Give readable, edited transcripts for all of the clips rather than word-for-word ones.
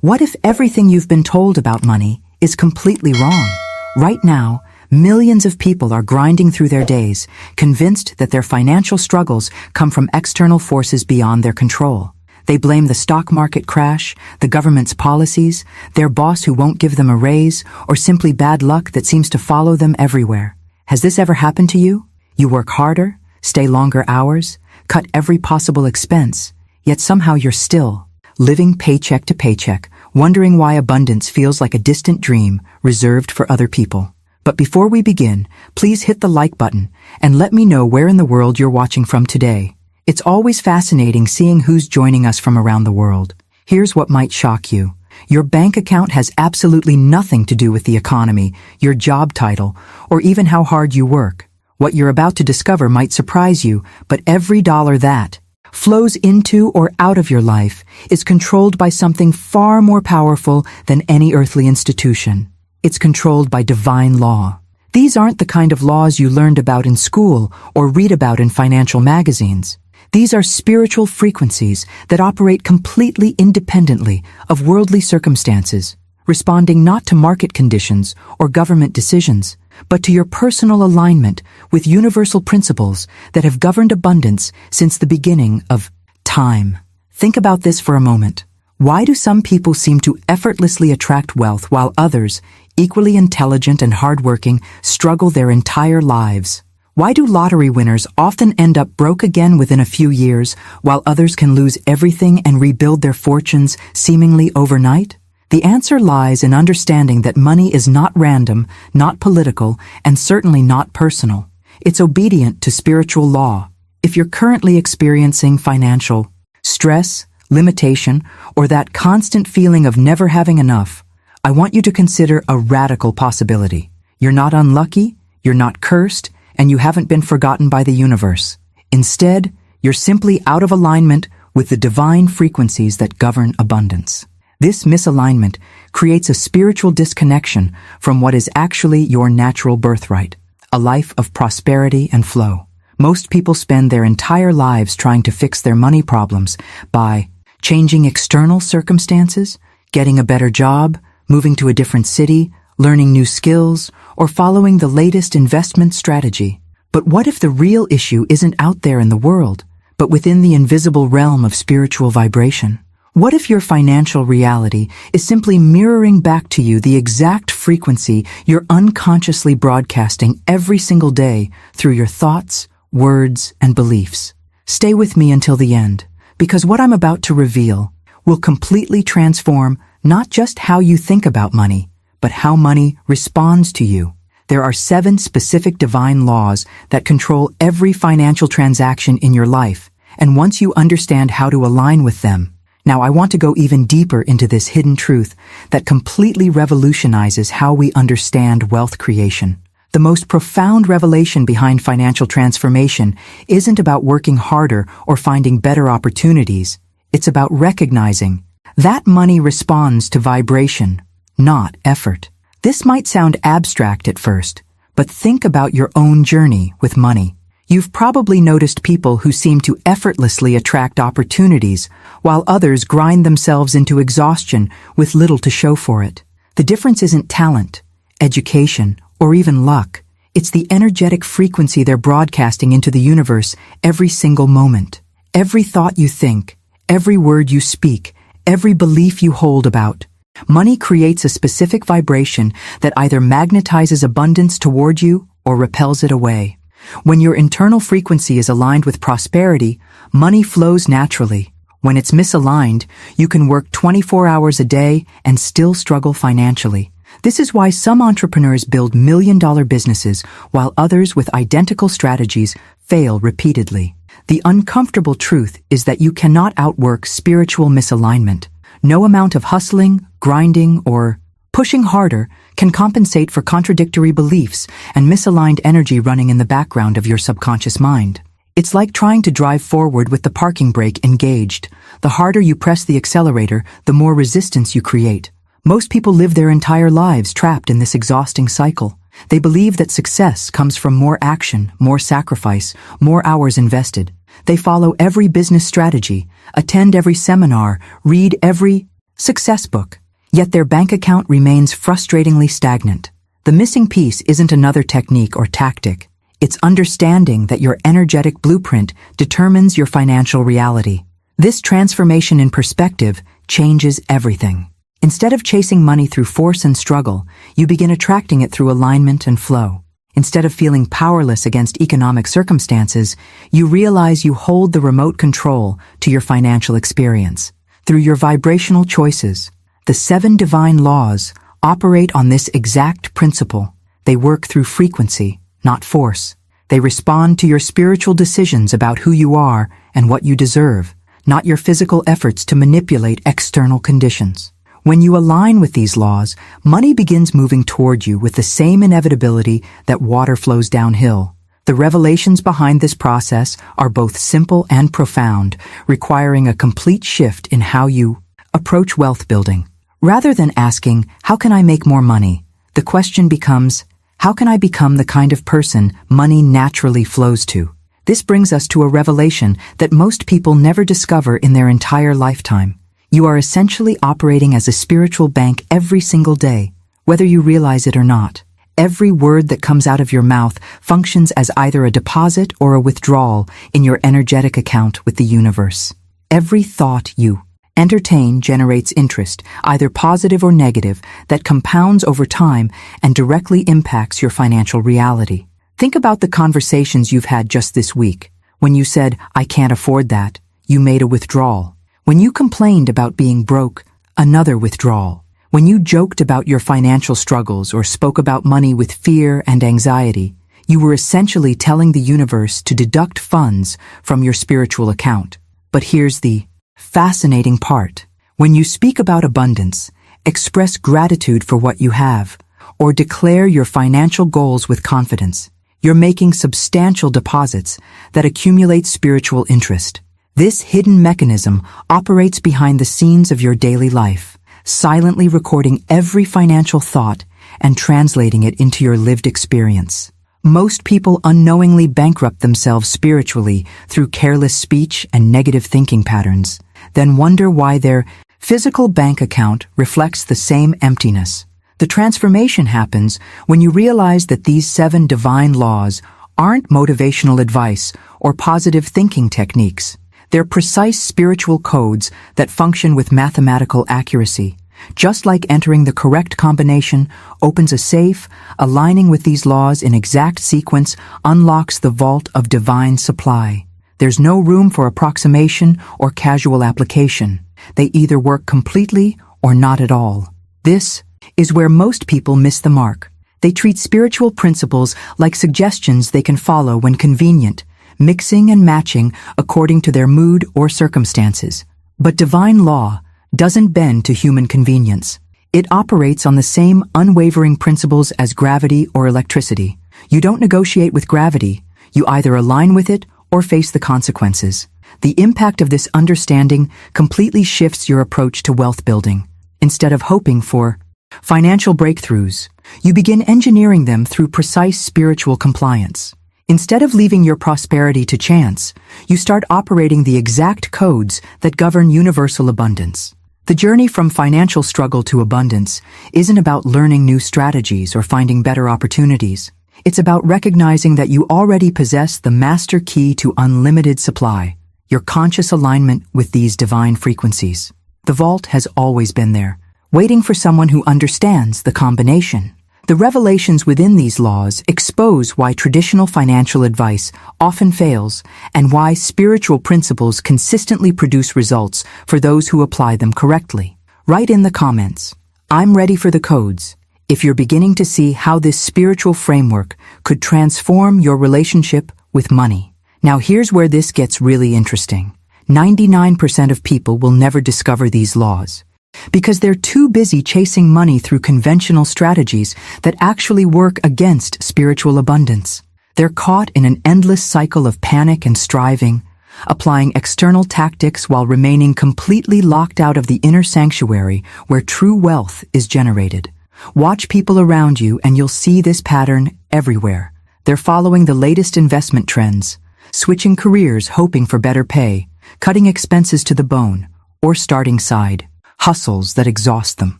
What if everything you've been told about money is completely wrong? Right now, millions of people are grinding through their days, convinced that their financial struggles come from external forces beyond their control. They blame the stock market crash, the government's policies, their boss who won't give them a raise, or simply bad luck that seems to follow them everywhere. Has this ever happened to you? You work harder, stay longer hours, cut every possible expense, yet somehow you're still living paycheck to paycheck, wondering why abundance feels like a distant dream reserved for other people. But before we begin, please hit the like button and let me know where in the world you're watching from today. It's always fascinating seeing who's joining us from around the world. Here's what might shock you. Your bank account has absolutely nothing to do with the economy, your job title, or even how hard you work. What you're about to discover might surprise you, but every dollar that flows into or out of your life is controlled by something far more powerful than any earthly institution. It's controlled by divine law. These aren't the kind of laws you learned about in school or read about in financial magazines. These are spiritual frequencies that operate completely independently of worldly circumstances, responding not to market conditions or government decisions, but to your personal alignment with universal principles that have governed abundance since the beginning of time. Think about this for a moment. Why do some people seem to effortlessly attract wealth while others, equally intelligent and hardworking, struggle their entire lives? Why do lottery winners often end up broke again within a few years, while others can lose everything and rebuild their fortunes seemingly overnight? The answer lies in understanding that money is not random, not political, and certainly not personal. It's obedient to spiritual law. If you're currently experiencing financial stress, limitation, or that constant feeling of never having enough, I want you to consider a radical possibility. You're not unlucky, you're not cursed, and you haven't been forgotten by the universe. Instead, you're simply out of alignment with the divine frequencies that govern abundance. This misalignment creates a spiritual disconnection from what is actually your natural birthright, a life of prosperity and flow. Most people spend their entire lives trying to fix their money problems by changing external circumstances, getting a better job, moving to a different city, learning new skills, or following the latest investment strategy. But what if the real issue isn't out there in the world, but within the invisible realm of spiritual vibration? What if your financial reality is simply mirroring back to you the exact frequency you're unconsciously broadcasting every single day through your thoughts, words, and beliefs? Stay with me until the end, because what I'm about to reveal will completely transform not just how you think about money, but how money responds to you. There are 7 specific divine laws that control every financial transaction in your life, and once you understand how to align with them, now I want to go even deeper into this hidden truth that completely revolutionizes how we understand wealth creation. The most profound revelation behind financial transformation isn't about working harder or finding better opportunities. It's about recognizing that money responds to vibration, not effort. This might sound abstract at first, but think about your own journey with money. You've probably noticed people who seem to effortlessly attract opportunities, while others grind themselves into exhaustion with little to show for it. The difference isn't talent, education, or even luck. It's the energetic frequency they're broadcasting into the universe every single moment. Every thought you think, every word you speak, every belief you hold about. Money creates a specific vibration that either magnetizes abundance toward you or repels it away. When your internal frequency is aligned with prosperity, money flows naturally. When it's misaligned, you can work 24 hours a day and still struggle financially. This is why some entrepreneurs build million-dollar businesses while others with identical strategies fail repeatedly. The uncomfortable truth is that you cannot outwork spiritual misalignment. No amount of hustling, grinding, or pushing harder can compensate for contradictory beliefs and misaligned energy running in the background of your subconscious mind. It's like trying to drive forward with the parking brake engaged. The harder you press the accelerator, the more resistance you create. Most people live their entire lives trapped in this exhausting cycle. They believe that success comes from more action, more sacrifice, more hours invested. They follow every business strategy, attend every seminar, read every success book, yet their bank account remains frustratingly stagnant. The missing piece isn't another technique or tactic. It's understanding that your energetic blueprint determines your financial reality. This transformation in perspective changes everything. Instead of chasing money through force and struggle, you begin attracting it through alignment and flow. Instead of feeling powerless against economic circumstances, you realize you hold the remote control to your financial experience. Through your vibrational choices, the 7 divine laws operate on this exact principle. They work through frequency, not force. They respond to your spiritual decisions about who you are and what you deserve, not your physical efforts to manipulate external conditions. When you align with these laws, money begins moving toward you with the same inevitability that water flows downhill. The revelations behind this process are both simple and profound, requiring a complete shift in how you approach wealth building. Rather than asking, how can I make more money? The question becomes, how can I become the kind of person money naturally flows to? This brings us to a revelation that most people never discover in their entire lifetime. You are essentially operating as a spiritual bank every single day, whether you realize it or not. Every word that comes out of your mouth functions as either a deposit or a withdrawal in your energetic account with the universe. Every thought you entertain generates interest, either positive or negative, that compounds over time and directly impacts your financial reality. Think about the conversations you've had just this week. When you said, "I can't afford that," you made a withdrawal. When you complained about being broke, another withdrawal. When you joked about your financial struggles or spoke about money with fear and anxiety, you were essentially telling the universe to deduct funds from your spiritual account. But here's the fascinating part. When you speak about abundance, express gratitude for what you have, or declare your financial goals with confidence, you're making substantial deposits that accumulate spiritual interest. This hidden mechanism operates behind the scenes of your daily life, silently recording every financial thought and translating it into your lived experience. Most people unknowingly bankrupt themselves spiritually through careless speech and negative thinking patterns, then wonder why their physical bank account reflects the same emptiness. The transformation happens when you realize that these 7 divine laws aren't motivational advice or positive thinking techniques. They're precise spiritual codes that function with mathematical accuracy. Just like entering the correct combination opens a safe, aligning with these laws in exact sequence unlocks the vault of divine supply. There's no room for approximation or casual application. They either work completely or not at all. This is where most people miss the mark. They treat spiritual principles like suggestions they can follow when convenient, mixing and matching according to their mood or circumstances. But divine law doesn't bend to human convenience. It operates on the same unwavering principles as gravity or electricity. You don't negotiate with gravity. You either align with it or face the consequences. The impact of this understanding completely shifts your approach to wealth building. Instead of hoping for financial breakthroughs, you begin engineering them through precise spiritual compliance. Instead of leaving your prosperity to chance, you start operating the exact codes that govern universal abundance. The journey from financial struggle to abundance isn't about learning new strategies or finding better opportunities. It's about recognizing that you already possess the master key to unlimited supply, your conscious alignment with these divine frequencies. The vault has always been there, waiting for someone who understands the combination. The revelations within these laws expose why traditional financial advice often fails and why spiritual principles consistently produce results for those who apply them correctly. Write in the comments, "I'm ready for the codes," if you're beginning to see how this spiritual framework could transform your relationship with money. Now here's where this gets really interesting. 99% of people will never discover these laws, because they're too busy chasing money through conventional strategies that actually work against spiritual abundance. They're caught in an endless cycle of panic and striving, applying external tactics while remaining completely locked out of the inner sanctuary where true wealth is generated. Watch people around you and you'll see this pattern everywhere. They're following the latest investment trends, switching careers hoping for better pay, cutting expenses to the bone, or starting side hustles that exhaust them.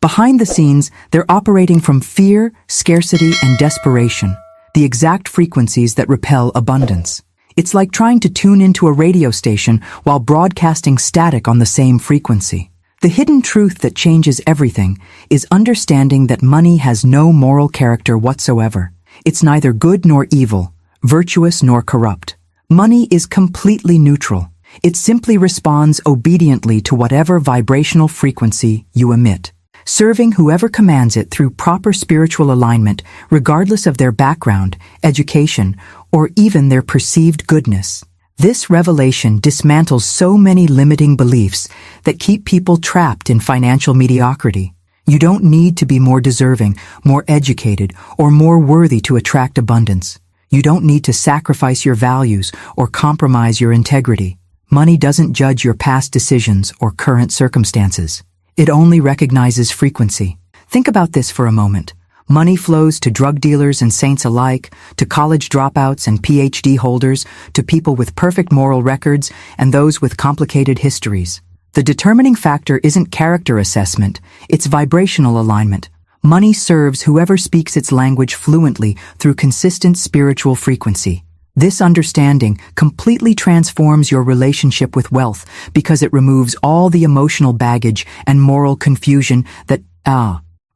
Behind the scenes, they're operating from fear, scarcity, and desperation, the exact frequencies that repel abundance. It's like trying to tune into a radio station while broadcasting static on the same frequency. The hidden truth that changes everything is understanding that money has no moral character whatsoever. It's neither good nor evil, virtuous nor corrupt. Money is completely neutral. It simply responds obediently to whatever vibrational frequency you emit, serving whoever commands it through proper spiritual alignment, regardless of their background, education, or even their perceived goodness. This revelation dismantles so many limiting beliefs that keep people trapped in financial mediocrity. You don't need to be more deserving, more educated, or more worthy to attract abundance. You don't need to sacrifice your values or compromise your integrity. Money doesn't judge your past decisions or current circumstances. It only recognizes frequency. Think about this for a moment. Money flows to drug dealers and saints alike, to college dropouts and PhD holders, to people with perfect moral records and those with complicated histories. The determining factor isn't character assessment, it's vibrational alignment. Money serves whoever speaks its language fluently through consistent spiritual frequency. This understanding completely transforms your relationship with wealth because it removes all the emotional baggage and moral confusion that,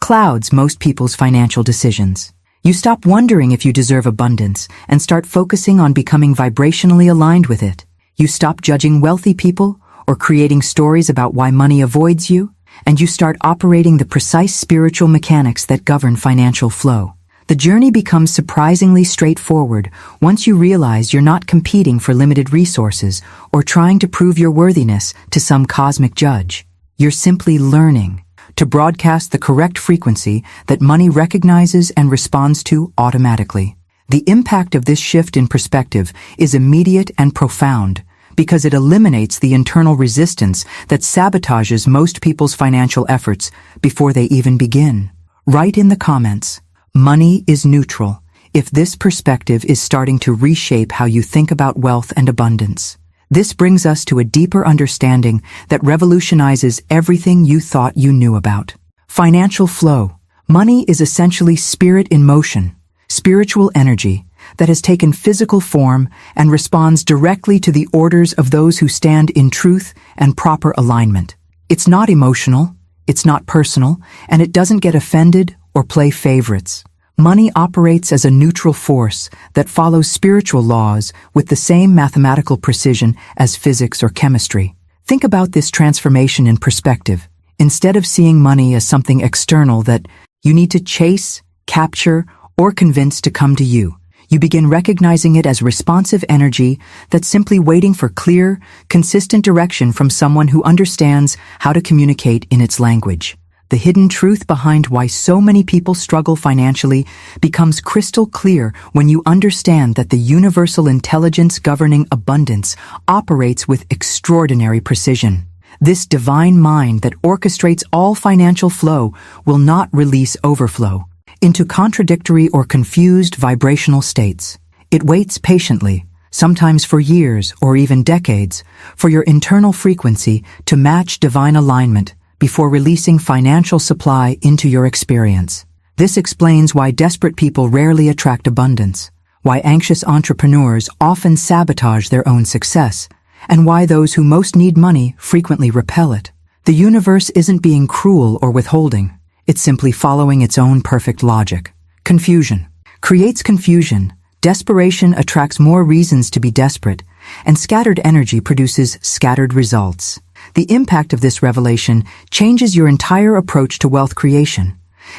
clouds most people's financial decisions. You stop wondering if you deserve abundance and start focusing on becoming vibrationally aligned with it. You stop judging wealthy people or creating stories about why money avoids you, and you start operating the precise spiritual mechanics that govern financial flow. The journey becomes surprisingly straightforward once you realize you're not competing for limited resources or trying to prove your worthiness to some cosmic judge. You're simply learning to broadcast the correct frequency that money recognizes and responds to automatically. The impact of this shift in perspective is immediate and profound because it eliminates the internal resistance that sabotages most people's financial efforts before they even begin. Write in the comments, "Money is neutral," if this perspective is starting to reshape how you think about wealth and abundance. This brings us to a deeper understanding that revolutionizes everything you thought you knew about. Financial flow. Money is essentially spirit in motion, spiritual energy that has taken physical form and responds directly to the orders of those who stand in truth and proper alignment. It's not emotional, it's not personal, and it doesn't get offended or play favorites. Money operates as a neutral force that follows spiritual laws with the same mathematical precision as physics or chemistry. Think about this transformation in perspective. Instead of seeing money as something external that you need to chase, capture, or convince to come to you, you begin recognizing it as responsive energy that's simply waiting for clear, consistent direction from someone who understands how to communicate in its language. The hidden truth behind why so many people struggle financially becomes crystal clear when you understand that the universal intelligence governing abundance operates with extraordinary precision. This divine mind that orchestrates all financial flow will not release overflow into contradictory or confused vibrational states. It waits patiently, sometimes for years or even decades, for your internal frequency to match divine alignment before releasing financial supply into your experience. This explains why desperate people rarely attract abundance, why anxious entrepreneurs often sabotage their own success, and why those who most need money frequently repel it. The universe isn't being cruel or withholding. It's simply following its own perfect logic. Confusion creates confusion. Desperation attracts more reasons to be desperate, and scattered energy produces scattered results. The impact of this revelation changes your entire approach to wealth creation.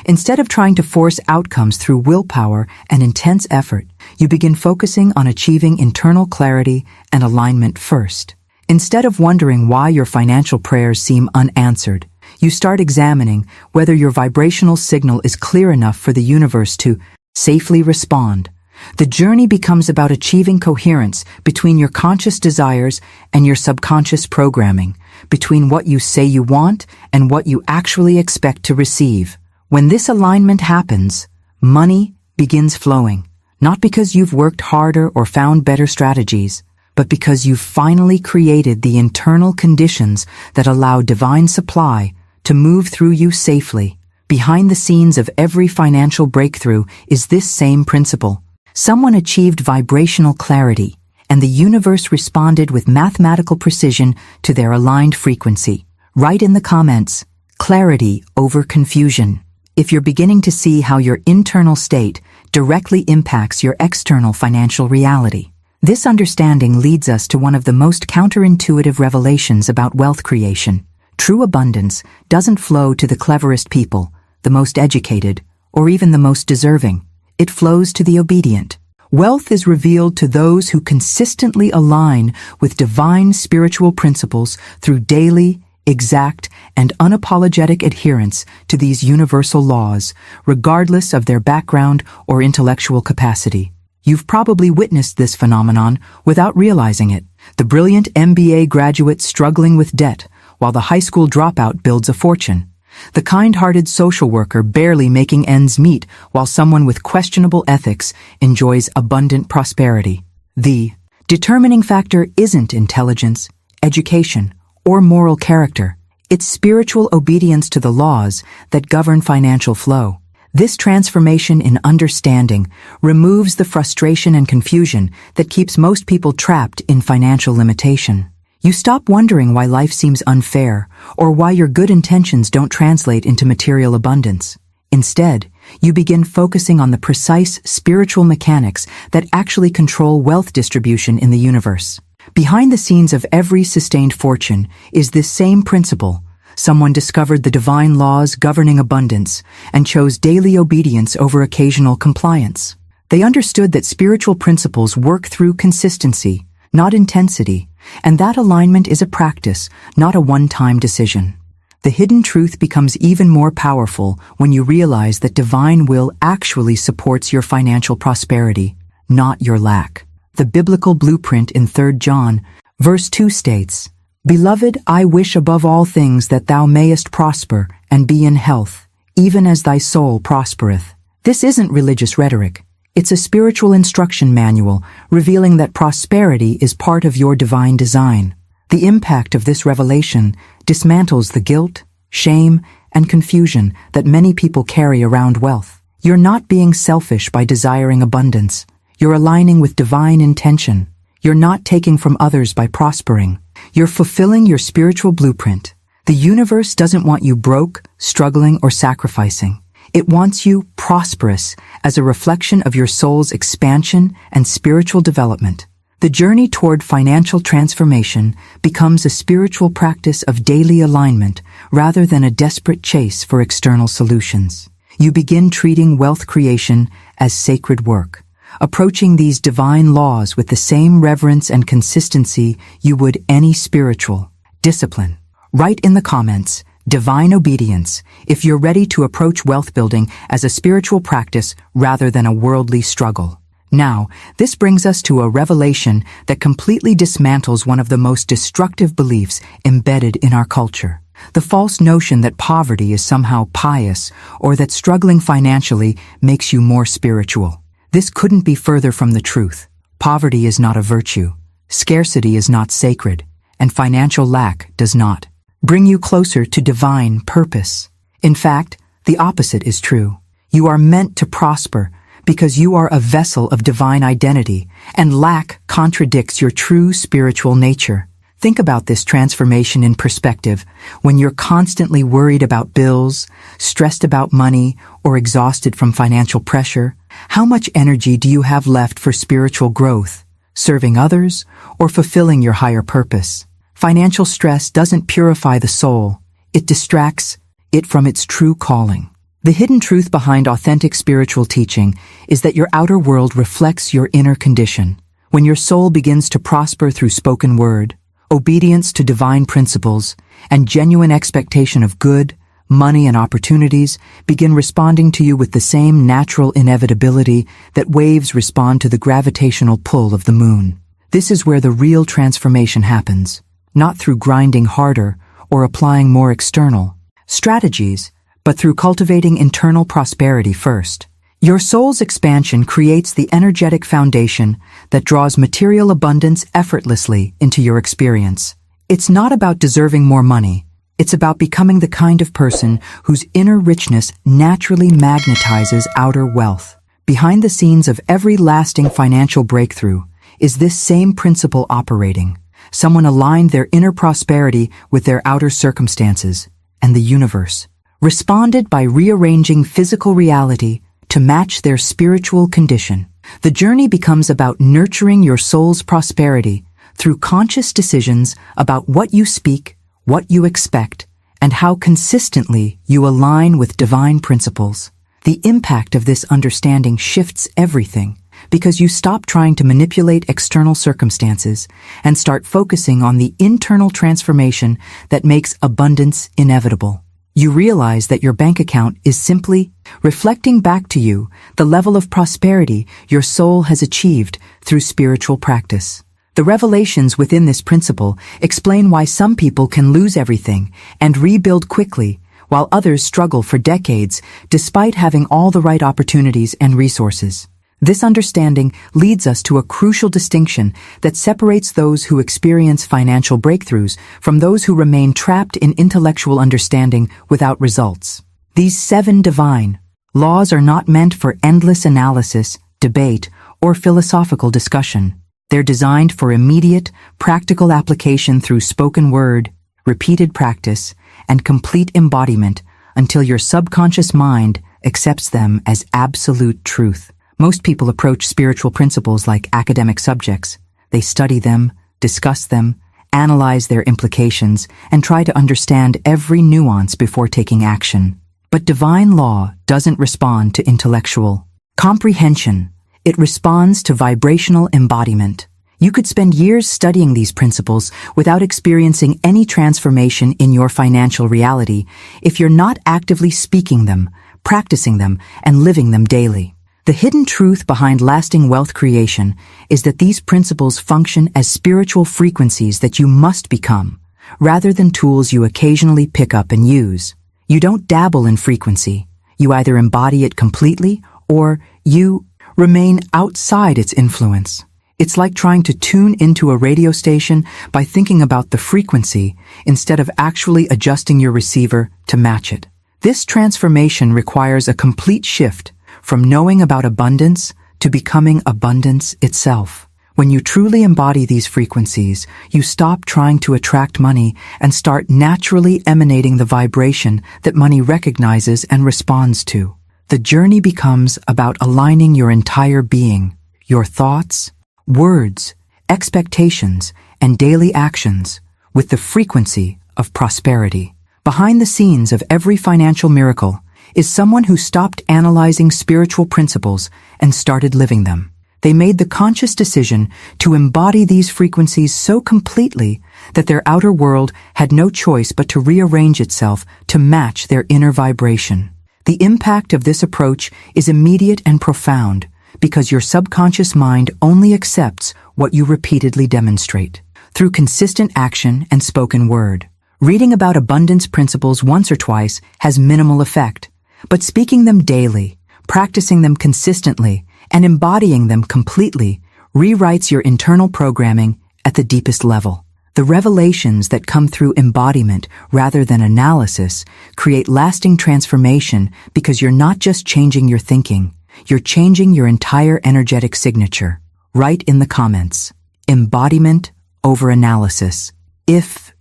Instead of trying to force outcomes through willpower and intense effort, you begin focusing on achieving internal clarity and alignment first. Instead of wondering why your financial prayers seem unanswered, you start examining whether your vibrational signal is clear enough for the universe to safely respond. The journey becomes about achieving coherence between your conscious desires and your subconscious programming, between what you say you want and what you actually expect to receive. When this alignment happens, money begins flowing, not because you've worked harder or found better strategies, but because you've finally created the internal conditions that allow divine supply to move through you safely. Behind the scenes of every financial breakthrough is this same principle. Someone achieved vibrational clarity, and the universe responded with mathematical precision to their aligned frequency. Write in the comments, clarity over confusion, if you're beginning to see how your internal state directly impacts your external financial reality. This understanding leads us to one of the most counterintuitive revelations about wealth creation. True abundance doesn't flow to the cleverest people, the most educated, or even the most deserving. It flows to the obedient. Wealth is revealed to those who consistently align with divine spiritual principles through daily, exact, and unapologetic adherence to these universal laws, regardless of their background or intellectual capacity. You've probably witnessed this phenomenon without realizing it. The brilliant MBA graduate struggling with debt, while the high school dropout builds a fortune. The kind-hearted social worker barely making ends meet, while someone with questionable ethics enjoys abundant prosperity. The determining factor isn't intelligence, education, or moral character. It's spiritual obedience to the laws that govern financial flow. This transformation in understanding removes the frustration and confusion that keeps most people trapped in financial limitation. You stop wondering why life seems unfair or why your good intentions don't translate into material abundance. Instead, you begin focusing on the precise spiritual mechanics that actually control wealth distribution in the universe. Behind the scenes of every sustained fortune is this same principle. Someone discovered the divine laws governing abundance and chose daily obedience over occasional compliance. They understood that spiritual principles work through consistency, not intensity, and that alignment is a practice, not a one-time decision. The hidden truth becomes even more powerful when you realize that divine will actually supports your financial prosperity, not your lack. The biblical blueprint in 3 John, verse 2 states, "Beloved, I wish above all things that thou mayest prosper and be in health, even as thy soul prospereth." This isn't religious rhetoric. It's a spiritual instruction manual revealing that prosperity is part of your divine design. The impact of this revelation dismantles the guilt, shame, and confusion that many people carry around wealth. You're not being selfish by desiring abundance. You're aligning with divine intention. You're not taking from others by prospering. You're fulfilling your spiritual blueprint. The universe doesn't want you broke, struggling, or sacrificing. It wants you prosperous as a reflection of your soul's expansion and spiritual development. The journey toward financial transformation becomes a spiritual practice of daily alignment rather than a desperate chase for external solutions. You begin treating wealth creation as sacred work, approaching these divine laws with the same reverence and consistency you would any spiritual discipline. Write in the comments, divine obedience, if you're ready to approach wealth building as a spiritual practice rather than a worldly struggle. Now, this brings us to a revelation that completely dismantles one of the most destructive beliefs embedded in our culture. The false notion that poverty is somehow pious or that struggling financially makes you more spiritual. This couldn't be further from the truth. Poverty is not a virtue, scarcity is not sacred, and financial lack does not bring you closer to divine purpose. In fact, the opposite is true. You are meant to prosper because you are a vessel of divine identity, and lack contradicts your true spiritual nature. Think about this transformation in perspective. When you're constantly worried about bills, stressed about money, or exhausted from financial pressure, how much energy do you have left for spiritual growth, serving others, or fulfilling your higher purpose? Financial stress doesn't purify the soul. It distracts it from its true calling. The hidden truth behind authentic spiritual teaching is that your outer world reflects your inner condition. When your soul begins to prosper through spoken word, obedience to divine principles, and genuine expectation of good, money, and opportunities begin responding to you with the same natural inevitability that waves respond to the gravitational pull of the moon. This is where the real transformation happens, not through grinding harder or applying more external strategies, but through cultivating internal prosperity first. Your soul's expansion creates the energetic foundation that draws material abundance effortlessly into your experience. It's not about deserving more money. It's about becoming the kind of person whose inner richness naturally magnetizes outer wealth. Behind the scenes of every lasting financial breakthrough is this same principle operating. Someone aligned their inner prosperity with their outer circumstances, and the universe responded by rearranging physical reality to match their spiritual condition. The journey becomes about nurturing your soul's prosperity through conscious decisions about what you speak, what you expect, and how consistently you align with divine principles. The impact of this understanding shifts everything because you stop trying to manipulate external circumstances and start focusing on the internal transformation that makes abundance inevitable. You realize that your bank account is simply reflecting back to you the level of prosperity your soul has achieved through spiritual practice. The revelations within this principle explain why some people can lose everything and rebuild quickly, while others struggle for decades despite having all the right opportunities and resources. This understanding leads us to a crucial distinction that separates those who experience financial breakthroughs from those who remain trapped in intellectual understanding without results. These 7 divine laws are not meant for endless analysis, debate, or philosophical discussion. They're designed for immediate, practical application through spoken word, repeated practice, and complete embodiment until your subconscious mind accepts them as absolute truth. Most people approach spiritual principles like academic subjects. They study them, discuss them, analyze their implications, and try to understand every nuance before taking action. But divine law doesn't respond to intellectual comprehension. It responds to vibrational embodiment. You could spend years studying these principles without experiencing any transformation in your financial reality if you're not actively speaking them, practicing them, and living them daily. The hidden truth behind lasting wealth creation is that these principles function as spiritual frequencies that you must become, rather than tools you occasionally pick up and use. You don't dabble in frequency. You either embody it completely or you remain outside its influence. It's like trying to tune into a radio station by thinking about the frequency instead of actually adjusting your receiver to match it. This transformation requires a complete shift from knowing about abundance to becoming abundance itself. When you truly embody these frequencies, you stop trying to attract money and start naturally emanating the vibration that money recognizes and responds to. The journey becomes about aligning your entire being, your thoughts, words, expectations, and daily actions with the frequency of prosperity. Behind the scenes of every financial miracle is someone who stopped analyzing spiritual principles and started living them. They made the conscious decision to embody these frequencies so completely that their outer world had no choice but to rearrange itself to match their inner vibration. The impact of this approach is immediate and profound because your subconscious mind only accepts what you repeatedly demonstrate. Through consistent action and spoken word, reading about abundance principles once or twice has minimal effect. But speaking them daily, practicing them consistently, and embodying them completely rewrites your internal programming at the deepest level. The revelations that come through embodiment rather than analysis create lasting transformation because you're not just changing your thinking, you're changing your entire energetic signature. Write in the comments, embodiment over analysis. If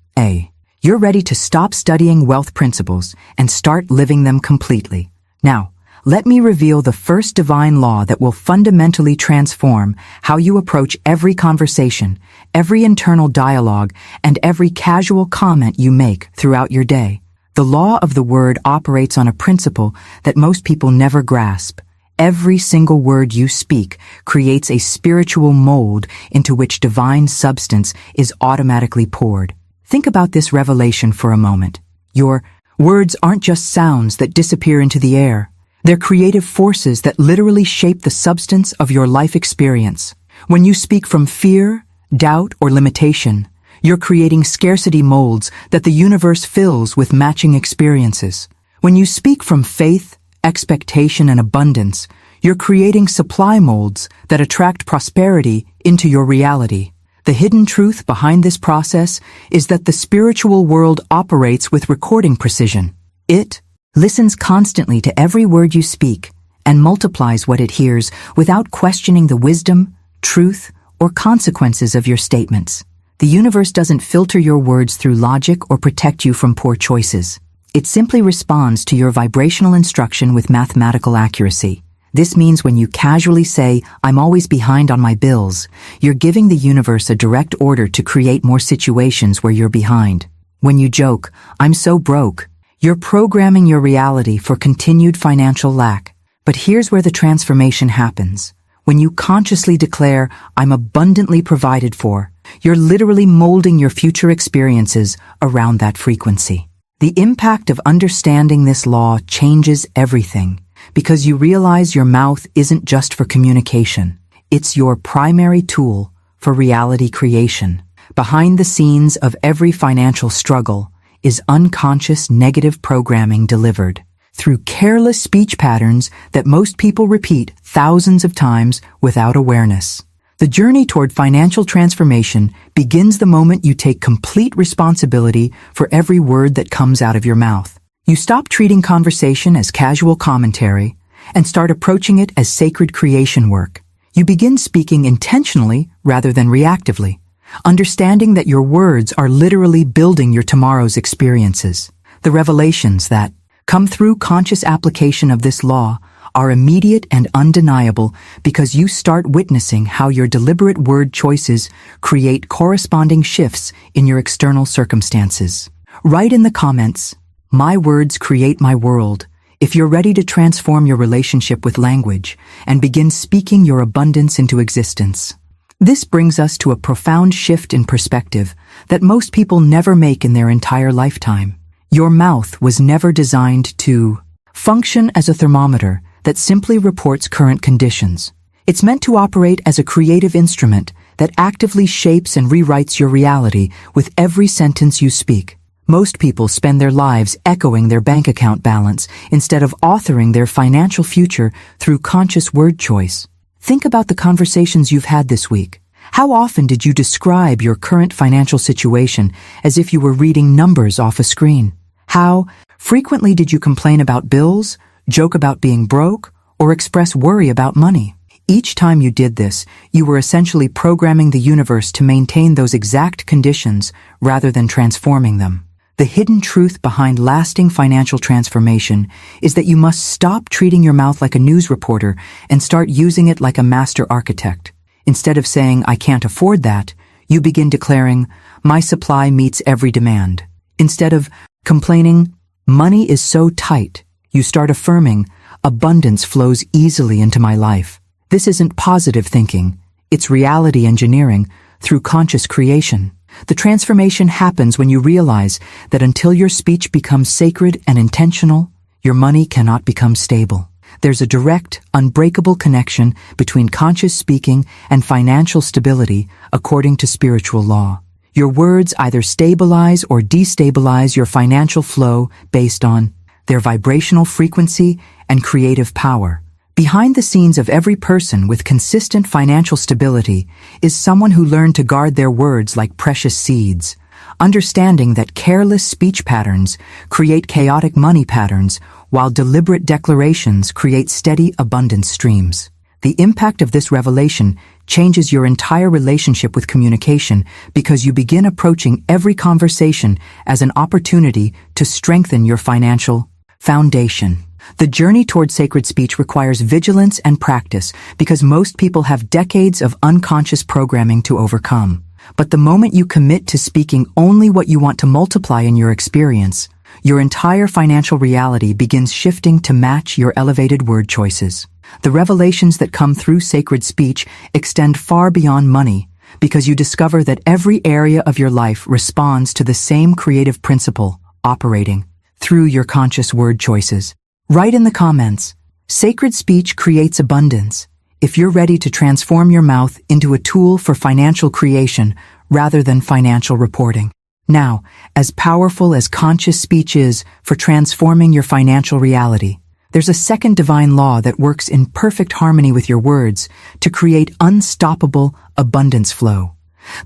you're ready to stop studying wealth principles and start living them completely. Now, let me reveal the first divine law that will fundamentally transform how you approach every conversation, every internal dialogue, and every casual comment you make throughout your day. The law of the word operates on a principle that most people never grasp. Every single word you speak creates a spiritual mold into which divine substance is automatically poured. Think about this revelation for a moment. Your words aren't just sounds that disappear into the air. They're creative forces that literally shape the substance of your life experience. When you speak from fear, doubt, or limitation, you're creating scarcity molds that the universe fills with matching experiences. When you speak from faith, expectation, and abundance, you're creating supply molds that attract prosperity into your reality. The hidden truth behind this process is that the spiritual world operates with recording precision. It listens constantly to every word you speak and multiplies what it hears without questioning the wisdom, truth, or consequences of your statements. The universe doesn't filter your words through logic or protect you from poor choices. It simply responds to your vibrational instruction with mathematical accuracy. This means when you casually say, "I'm always behind on my bills," you're giving the universe a direct order to create more situations where you're behind. When you joke, "I'm so broke," you're programming your reality for continued financial lack. But here's where the transformation happens. When you consciously declare, "I'm abundantly provided for," you're literally molding your future experiences around that frequency. The impact of understanding this law changes everything, because you realize your mouth isn't just for communication. It's your primary tool for reality creation. Behind the scenes of every financial struggle is unconscious negative programming delivered through careless speech patterns that most people repeat thousands of times without awareness. The journey toward financial transformation begins the moment you take complete responsibility for every word that comes out of your mouth. You stop treating conversation as casual commentary and start approaching it as sacred creation work. You begin speaking intentionally rather than reactively, understanding that your words are literally building your tomorrow's experiences. The revelations that come through conscious application of this law are immediate and undeniable because you start witnessing how your deliberate word choices create corresponding shifts in your external circumstances. Write in the comments, "My words create my world," if you're ready to transform your relationship with language and begin speaking your abundance into existence. This brings us to a profound shift in perspective that most people never make in their entire lifetime. Your mouth was never designed to function as a thermometer that simply reports current conditions. It's meant to operate as a creative instrument that actively shapes and rewrites your reality with every sentence you speak. Most people spend their lives echoing their bank account balance instead of authoring their financial future through conscious word choice. Think about the conversations you've had this week. How often did you describe your current financial situation as if you were reading numbers off a screen? How frequently did you complain about bills, joke about being broke, or express worry about money? Each time you did this, you were essentially programming the universe to maintain those exact conditions rather than transforming them. The hidden truth behind lasting financial transformation is that you must stop treating your mouth like a news reporter and start using it like a master architect. Instead of saying, "I can't afford that," you begin declaring, "My supply meets every demand." Instead of complaining, "Money is so tight," you start affirming, "Abundance flows easily into my life." This isn't positive thinking, it's reality engineering through conscious creation. The transformation happens when you realize that until your speech becomes sacred and intentional, your money cannot become stable. There's a direct, unbreakable connection between conscious speaking and financial stability according to spiritual law. Your words either stabilize or destabilize your financial flow based on their vibrational frequency and creative power. Behind the scenes of every person with consistent financial stability is someone who learned to guard their words like precious seeds, understanding that careless speech patterns create chaotic money patterns, while deliberate declarations create steady abundance streams. The impact of this revelation changes your entire relationship with communication because you begin approaching every conversation as an opportunity to strengthen your financial foundation. The journey toward sacred speech requires vigilance and practice because most people have decades of unconscious programming to overcome. But the moment you commit to speaking only what you want to multiply in your experience, your entire financial reality begins shifting to match your elevated word choices. The revelations that come through sacred speech extend far beyond money because you discover that every area of your life responds to the same creative principle operating through your conscious word choices. Write in the comments, "Sacred speech creates abundance," if you're ready to transform your mouth into a tool for financial creation rather than financial reporting. Now, as powerful as conscious speech is for transforming your financial reality, there's a second divine law that works in perfect harmony with your words to create unstoppable abundance flow.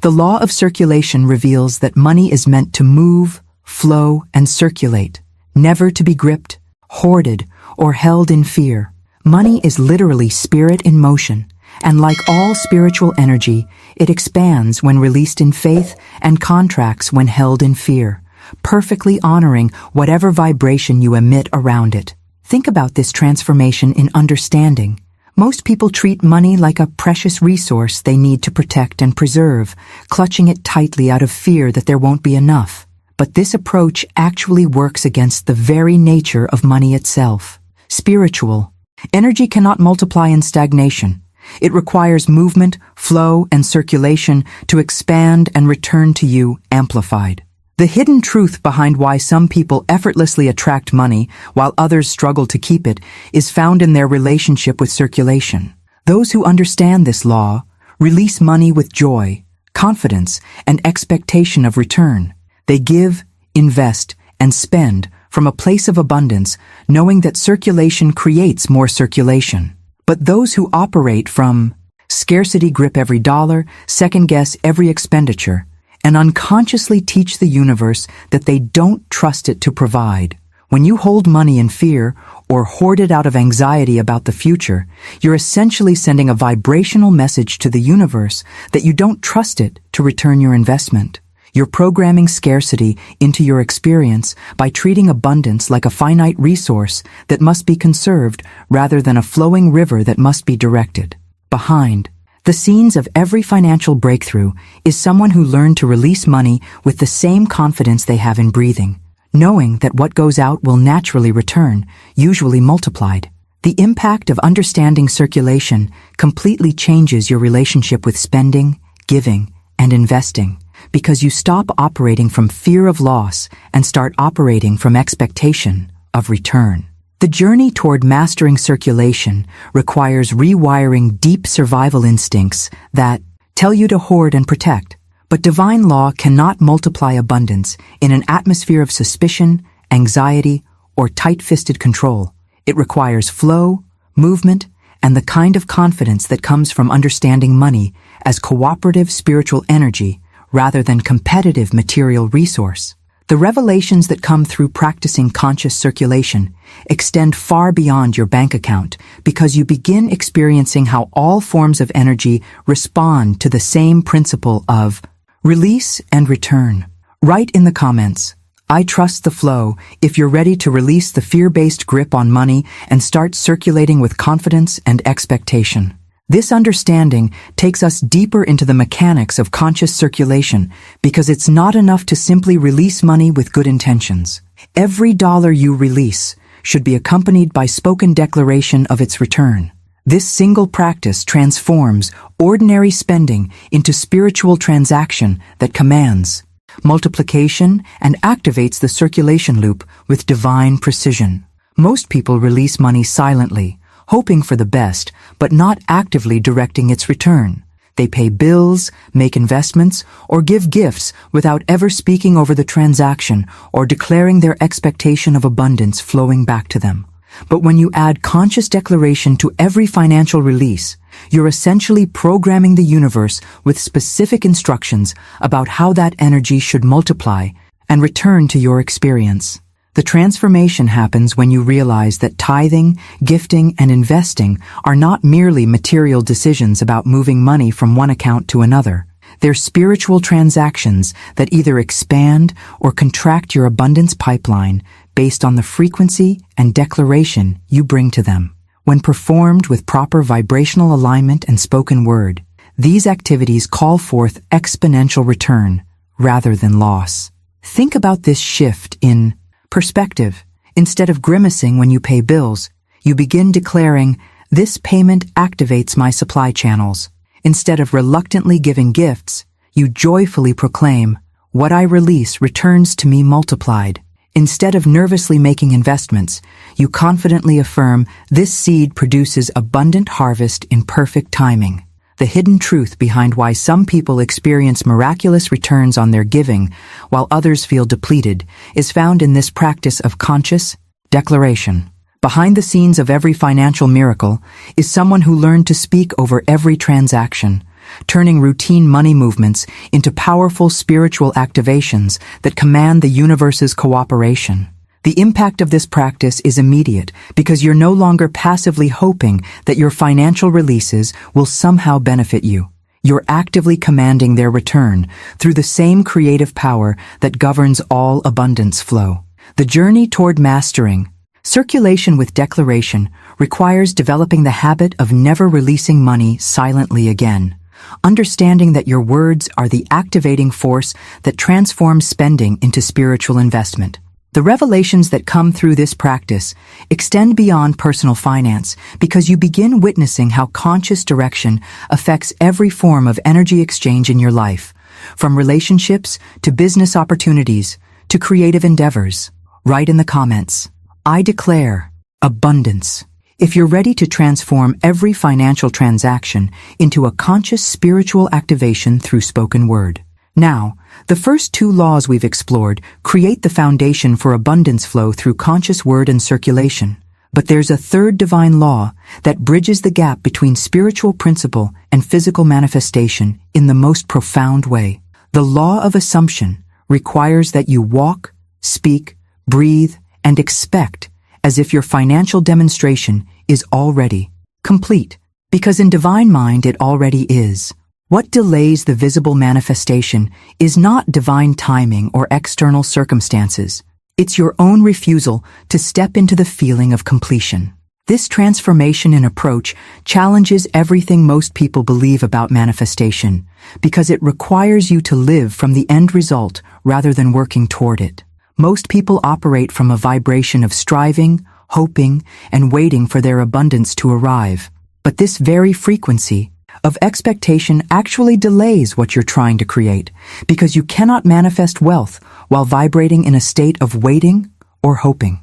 The law of circulation reveals that money is meant to move, flow, and circulate, never to be gripped, hoarded, or held in fear. Money is literally spirit in motion, and like all spiritual energy, it expands when released in faith and contracts when held in fear, perfectly honoring whatever vibration you emit around it. Think about this transformation in understanding. Most people treat money like a precious resource they need to protect and preserve, clutching it tightly out of fear that there won't be enough. But this approach actually works against the very nature of money itself. Spiritual. Energy cannot multiply in stagnation. It requires movement, flow, and circulation to expand and return to you amplified. The hidden truth behind why some people effortlessly attract money while others struggle to keep it is found in their relationship with circulation. Those who understand this law release money with joy, confidence, and expectation of return. They give, invest, and spend from a place of abundance, knowing that circulation creates more circulation. But those who operate from scarcity grip every dollar, second-guess every expenditure, and unconsciously teach the universe that they don't trust it to provide. When you hold money in fear or hoard it out of anxiety about the future, you're essentially sending a vibrational message to the universe that you don't trust it to return your investment. You're programming scarcity into your experience by treating abundance like a finite resource that must be conserved rather than a flowing river that must be directed. Behind the scenes of every financial breakthrough is someone who learned to release money with the same confidence they have in breathing, knowing that what goes out will naturally return, usually multiplied. The impact of understanding circulation completely changes your relationship with spending, giving, and investing, because you stop operating from fear of loss and start operating from expectation of return. The journey toward mastering circulation requires rewiring deep survival instincts that tell you to hoard and protect. But divine law cannot multiply abundance in an atmosphere of suspicion, anxiety, or tight-fisted control. It requires flow, movement, and the kind of confidence that comes from understanding money as cooperative spiritual energy rather than competitive material resource. The revelations that come through practicing conscious circulation extend far beyond your bank account because you begin experiencing how all forms of energy respond to the same principle of release and return. Write in the comments, "I trust the flow," if you're ready to release the fear-based grip on money and start circulating with confidence and expectation. This understanding takes us deeper into the mechanics of conscious circulation because it's not enough to simply release money with good intentions. Every dollar you release should be accompanied by spoken declaration of its return. This single practice transforms ordinary spending into spiritual transaction that commands multiplication and activates the circulation loop with divine precision. Most people release money silently, hoping for the best, but not actively directing its return. They pay bills, make investments, or give gifts without ever speaking over the transaction or declaring their expectation of abundance flowing back to them. But when you add conscious declaration to every financial release, you're essentially programming the universe with specific instructions about how that energy should multiply and return to your experience. The transformation happens when you realize that tithing, gifting, and investing are not merely material decisions about moving money from one account to another. They're spiritual transactions that either expand or contract your abundance pipeline based on the frequency and declaration you bring to them. When performed with proper vibrational alignment and spoken word, these activities call forth exponential return rather than loss. Think about this shift in perspective. Instead of grimacing when you pay bills, you begin declaring, "This payment activates my supply channels." Instead of reluctantly giving gifts, you joyfully proclaim, "What I release returns to me multiplied." Instead of nervously making investments, you confidently affirm, "This seed produces abundant harvest in perfect timing." The hidden truth behind why some people experience miraculous returns on their giving while others feel depleted is found in this practice of conscious declaration. Behind the scenes of every financial miracle is someone who learned to speak over every transaction, turning routine money movements into powerful spiritual activations that command the universe's cooperation. The impact of this practice is immediate because you're no longer passively hoping that your financial releases will somehow benefit you. You're actively commanding their return through the same creative power that governs all abundance flow. The journey toward mastering circulation with declaration requires developing the habit of never releasing money silently again, understanding that your words are the activating force that transforms spending into spiritual investment. The revelations that come through this practice extend beyond personal finance because you begin witnessing how conscious direction affects every form of energy exchange in your life, from relationships to business opportunities to creative endeavors. Write in the comments, "I declare abundance," if you're ready to transform every financial transaction into a conscious spiritual activation through spoken word. Now, the first two laws we've explored create the foundation for abundance flow through conscious word and circulation. But there's a third divine law that bridges the gap between spiritual principle and physical manifestation in the most profound way. The law of assumption requires that you walk, speak, breathe, and expect as if your financial demonstration is already complete. Because in divine mind it already is. What delays the visible manifestation is not divine timing or external circumstances. It's your own refusal to step into the feeling of completion. This transformation in approach challenges everything most people believe about manifestation because it requires you to live from the end result rather than working toward it. Most people operate from a vibration of striving, hoping, and waiting for their abundance to arrive. But this very frequency of expectation actually delays what you're trying to create because you cannot manifest wealth while vibrating in a state of waiting or hoping.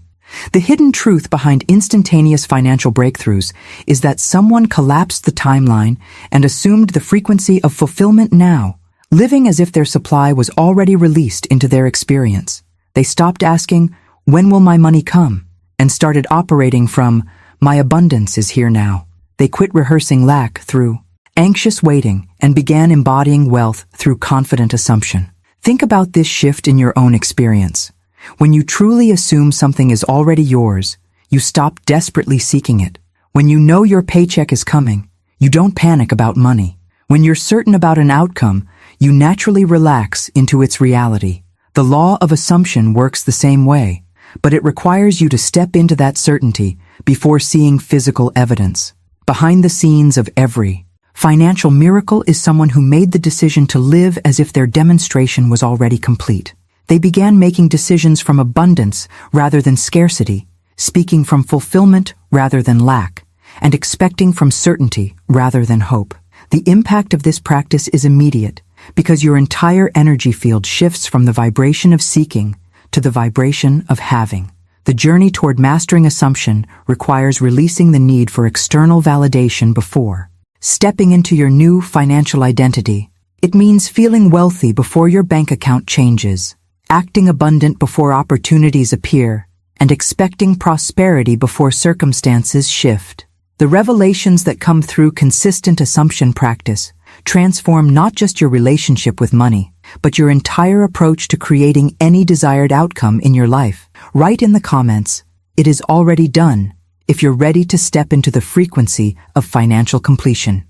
The hidden truth behind instantaneous financial breakthroughs is that someone collapsed the timeline and assumed the frequency of fulfillment now, living as if their supply was already released into their experience. They stopped asking, "When will my money come?" and started operating from, "My abundance is here now." They quit rehearsing lack through anxious waiting and began embodying wealth through confident assumption. Think about this shift in your own experience. When you truly assume something is already yours, you stop desperately seeking it. When you know your paycheck is coming, you don't panic about money. When you're certain about an outcome, you naturally relax into its reality. The law of assumption works the same way, but it requires you to step into that certainty before seeing physical evidence. Behind the scenes of every financial miracle is someone who made the decision to live as if their demonstration was already complete. They began making decisions from abundance rather than scarcity, speaking from fulfillment rather than lack, and expecting from certainty rather than hope. The impact of this practice is immediate because your entire energy field shifts from the vibration of seeking to the vibration of having. The journey toward mastering assumption requires releasing the need for external validation before stepping into your new financial identity. It means feeling wealthy before your bank account changes, acting abundant before opportunities appear, and expecting prosperity before circumstances shift. The revelations that come through consistent assumption practice transform not just your relationship with money, but your entire approach to creating any desired outcome in your life. Write in the comments, "It is already done," if you're ready to step into the frequency of financial completion,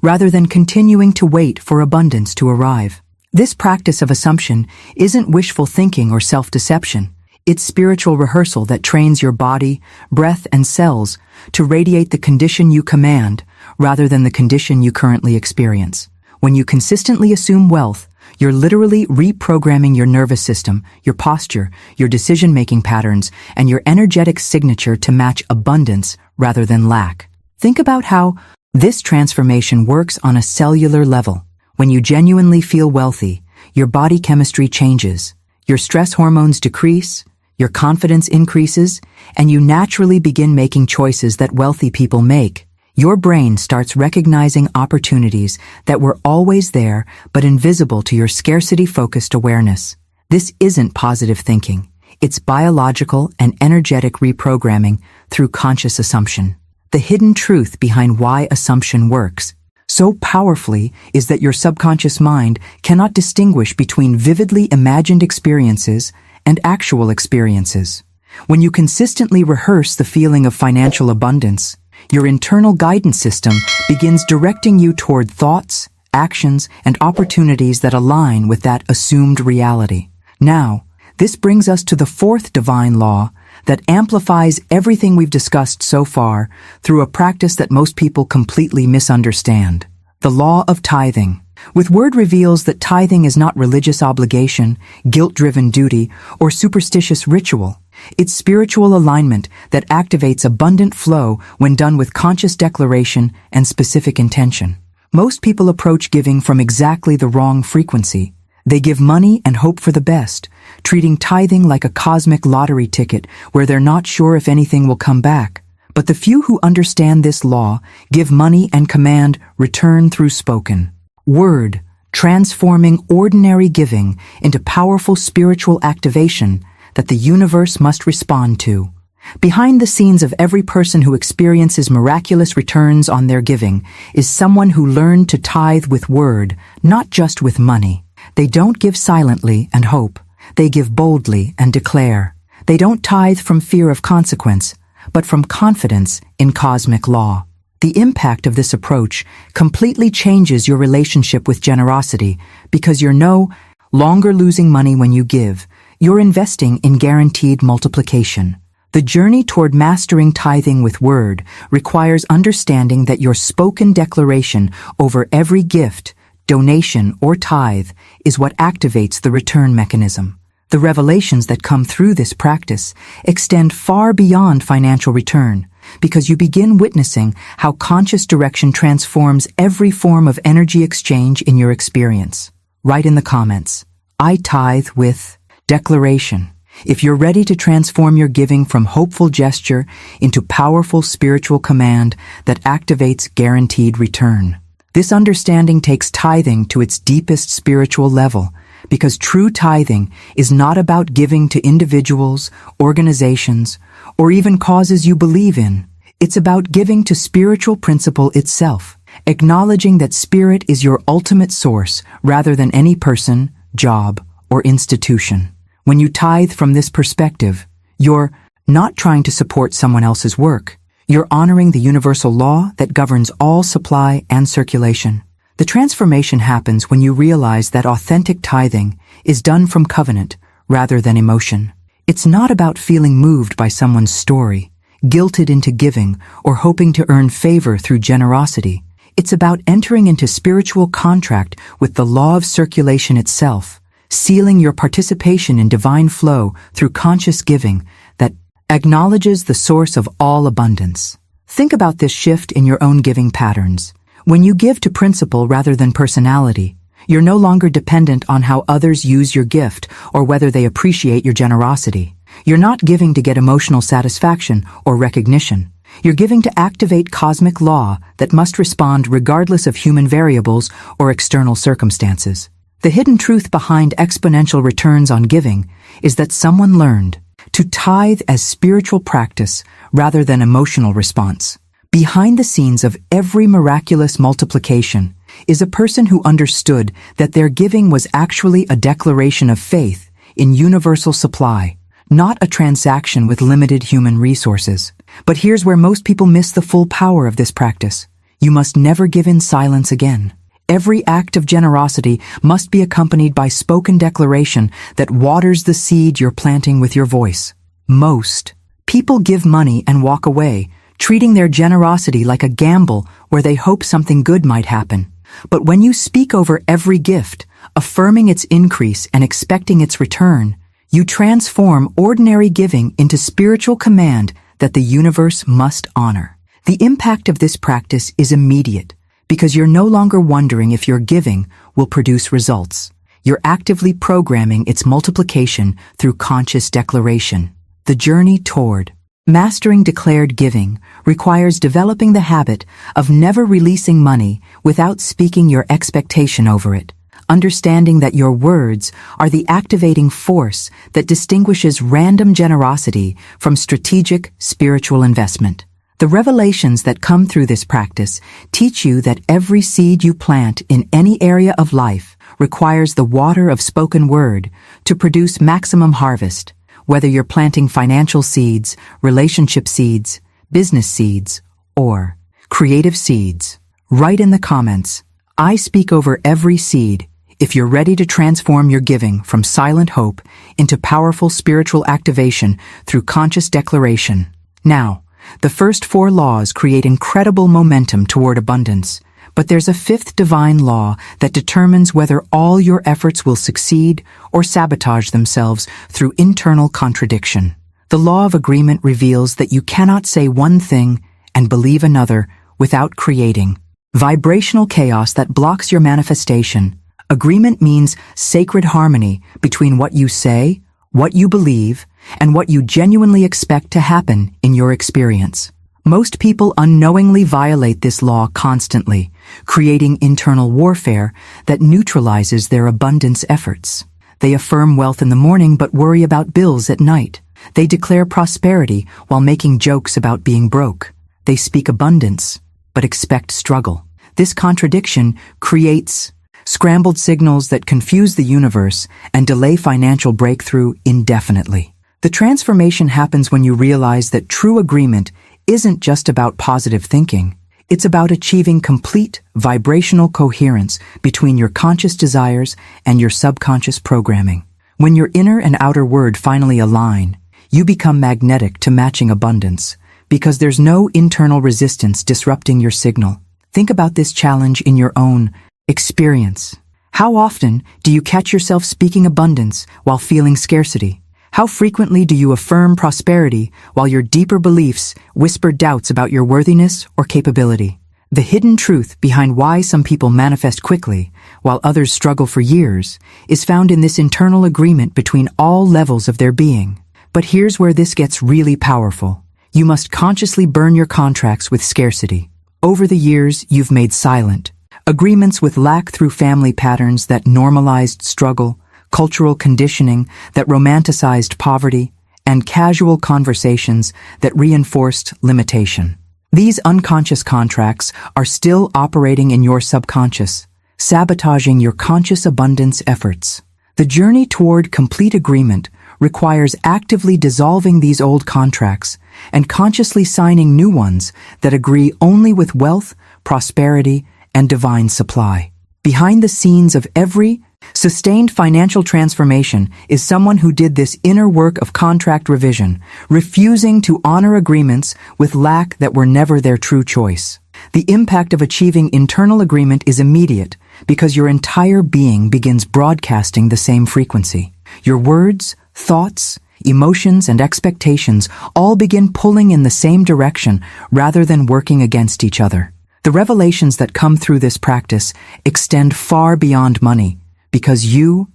rather than continuing to wait for abundance to arrive. This practice of assumption isn't wishful thinking or self-deception. It's spiritual rehearsal that trains your body, breath, and cells to radiate the condition you command rather than the condition you currently experience. When you consistently assume wealth, you're literally reprogramming your nervous system, your posture, your decision-making patterns, and your energetic signature to match abundance rather than lack. Think about how this transformation works on a cellular level. When you genuinely feel wealthy, your body chemistry changes, your stress hormones decrease, your confidence increases, and you naturally begin making choices that wealthy people make. Your brain starts recognizing opportunities that were always there but invisible to your scarcity-focused awareness. This isn't positive thinking. It's biological and energetic reprogramming through conscious assumption. The hidden truth behind why assumption works. so powerfully is that your subconscious mind cannot distinguish between vividly imagined experiences and actual experiences. When you consistently rehearse the feeling of financial abundance, your internal guidance system begins directing you toward thoughts, actions, and opportunities that align with that assumed reality. Now, this brings us to the fourth divine law that amplifies everything we've discussed so far through a practice that most people completely misunderstand: the law of tithing. With word reveals that tithing is not religious obligation, guilt-driven duty, or superstitious ritual. It's spiritual alignment that activates abundant flow when done with conscious declaration and specific intention. Most people approach giving from exactly the wrong frequency. They give money and hope for the best, treating tithing like a cosmic lottery ticket where they're not sure if anything will come back. But the few who understand this law give money and command return through spoken word, transforming ordinary giving into powerful spiritual activation that the universe must respond to. Behind the scenes of every person who experiences miraculous returns on their giving is someone who learned to tithe with word, not just with money. They don't give silently and hope. They give boldly and declare. They don't tithe from fear of consequence, but from confidence in cosmic law. The impact of this approach completely changes your relationship with generosity because you're no longer losing money when you give. You're investing in guaranteed multiplication. The journey toward mastering tithing with word requires understanding that your spoken declaration over every gift, donation, or tithe is what activates the return mechanism. The revelations that come through this practice extend far beyond financial return because you begin witnessing how conscious direction transforms every form of energy exchange in your experience. Write in the comments, "I tithe with declaration," if you're ready to transform your giving from hopeful gesture into powerful spiritual command that activates guaranteed return. This understanding takes tithing to its deepest spiritual level, because true tithing is not about giving to individuals, organizations, or even causes you believe in. It's about giving to spiritual principle itself, acknowledging that spirit is your ultimate source rather than any person, job, or institution. When you tithe from this perspective, you're not trying to support someone else's work. You're honoring the universal law that governs all supply and circulation. The transformation happens when you realize that authentic tithing is done from covenant rather than emotion. It's not about feeling moved by someone's story, guilted into giving, or hoping to earn favor through generosity. It's about entering into spiritual contract with the law of circulation itself, sealing your participation in divine flow through conscious giving that acknowledges the source of all abundance. Think about this shift in your own giving patterns. When you give to principle rather than personality, you're no longer dependent on how others use your gift or whether they appreciate your generosity. You're not giving to get emotional satisfaction or recognition. You're giving to activate cosmic law that must respond regardless of human variables or external circumstances. The hidden truth behind exponential returns on giving is that someone learned to tithe as spiritual practice rather than emotional response. Behind the scenes of every miraculous multiplication is a person who understood that their giving was actually a declaration of faith in universal supply, not a transaction with limited human resources. But here's where most people miss the full power of this practice. You must never give in silence again. Every act of generosity must be accompanied by spoken declaration that waters the seed you're planting with your voice. Most people give money and walk away, treating their generosity like a gamble where they hope something good might happen. But when you speak over every gift, affirming its increase and expecting its return, you transform ordinary giving into spiritual command that the universe must honor. The impact of this practice is immediate, because you're no longer wondering if your giving will produce results. You're actively programming its multiplication through conscious declaration. The journey toward mastering declared giving requires developing the habit of never releasing money without speaking your expectation over it, understanding that your words are the activating force that distinguishes random generosity from strategic spiritual investment. The revelations that come through this practice teach you that every seed you plant in any area of life requires the water of spoken word to produce maximum harvest, whether you're planting financial seeds, relationship seeds, business seeds, or creative seeds. Write in the comments, "I speak over every seed," if you're ready to transform your giving from silent hope into powerful spiritual activation through conscious declaration. Now, the first 4 laws create incredible momentum toward abundance, but there's a 5th divine law that determines whether all your efforts will succeed or sabotage themselves through internal contradiction. The law of agreement reveals that you cannot say one thing and believe another without creating vibrational chaos that blocks your manifestation. Agreement means sacred harmony between what you say, what you believe, and what you genuinely expect to happen in your experience. Most people unknowingly violate this law constantly, creating internal warfare that neutralizes their abundance efforts. They affirm wealth in the morning but worry about bills at night. They declare prosperity while making jokes about being broke. They speak abundance but expect struggle. This contradiction creates scrambled signals that confuse the universe and delay financial breakthrough indefinitely. The transformation happens when you realize that true agreement isn't just about positive thinking. It's about achieving complete vibrational coherence between your conscious desires and your subconscious programming. When your inner and outer word finally align, you become magnetic to matching abundance because there's no internal resistance disrupting your signal. Think about this challenge in your own experience. How often do you catch yourself speaking abundance while feeling scarcity? How frequently do you affirm prosperity while your deeper beliefs whisper doubts about your worthiness or capability? The hidden truth behind why some people manifest quickly while others struggle for years is found in this internal agreement between all levels of their being. But here's where this gets really powerful. You must consciously burn your contracts with scarcity. Over the years, you've made silent agreements with lack through family patterns that normalized struggle, cultural conditioning that romanticized poverty, and casual conversations that reinforced limitation. These unconscious contracts are still operating in your subconscious, sabotaging your conscious abundance efforts. The journey toward complete agreement requires actively dissolving these old contracts and consciously signing new ones that agree only with wealth, prosperity, and divine supply. Behind the scenes of every sustained financial transformation is someone who did this inner work of contract revision, refusing to honor agreements with lack that were never their true choice. The impact of achieving internal agreement is immediate because your entire being begins broadcasting the same frequency. Your words, thoughts, emotions, and expectations all begin pulling in the same direction rather than working against each other. The revelations that come through this practice extend far beyond money because you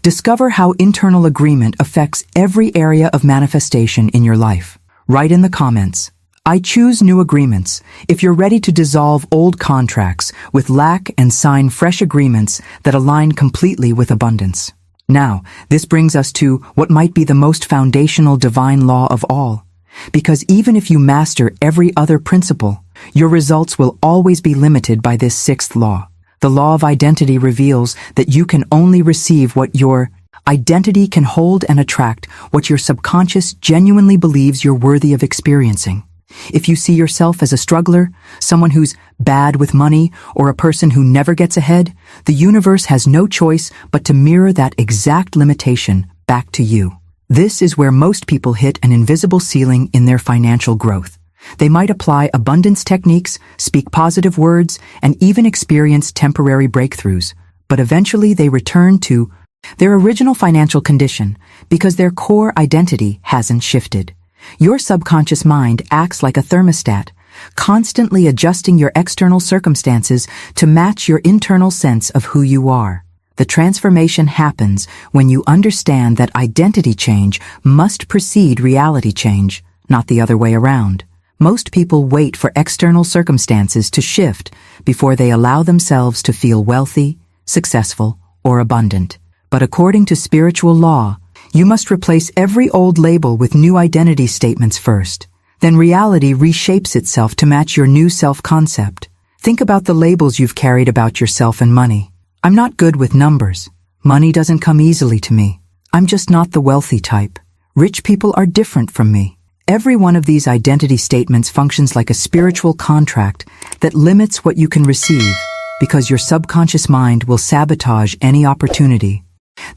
discover how internal agreement affects every area of manifestation in your life. Write in the comments, "I choose new agreements," if you're ready to dissolve old contracts with lack and sign fresh agreements that align completely with abundance. Now, this brings us to what might be the most foundational divine law of all. Because even if you master every other principle, your results will always be limited by this 6th law. The law of identity reveals that you can only receive what your identity can hold and attract what your subconscious genuinely believes you're worthy of experiencing. If you see yourself as a struggler, someone who's bad with money, or a person who never gets ahead, the universe has no choice but to mirror that exact limitation back to you. This is where most people hit an invisible ceiling in their financial growth. They might apply abundance techniques, speak positive words, and even experience temporary breakthroughs, but eventually they return to their original financial condition because their core identity hasn't shifted. Your subconscious mind acts like a thermostat, constantly adjusting your external circumstances to match your internal sense of who you are. The transformation happens when you understand that identity change must precede reality change, not the other way around. Most people wait for external circumstances to shift before they allow themselves to feel wealthy, successful, or abundant. But according to spiritual law, you must replace every old label with new identity statements first. then reality reshapes itself to match your new self-concept. Think about the labels you've carried about yourself and money. I'm not good with numbers. Money doesn't come easily to me. I'm just not the wealthy type. Rich people are different from me. Every one of these identity statements functions like a spiritual contract that limits what you can receive because your subconscious mind will sabotage any opportunity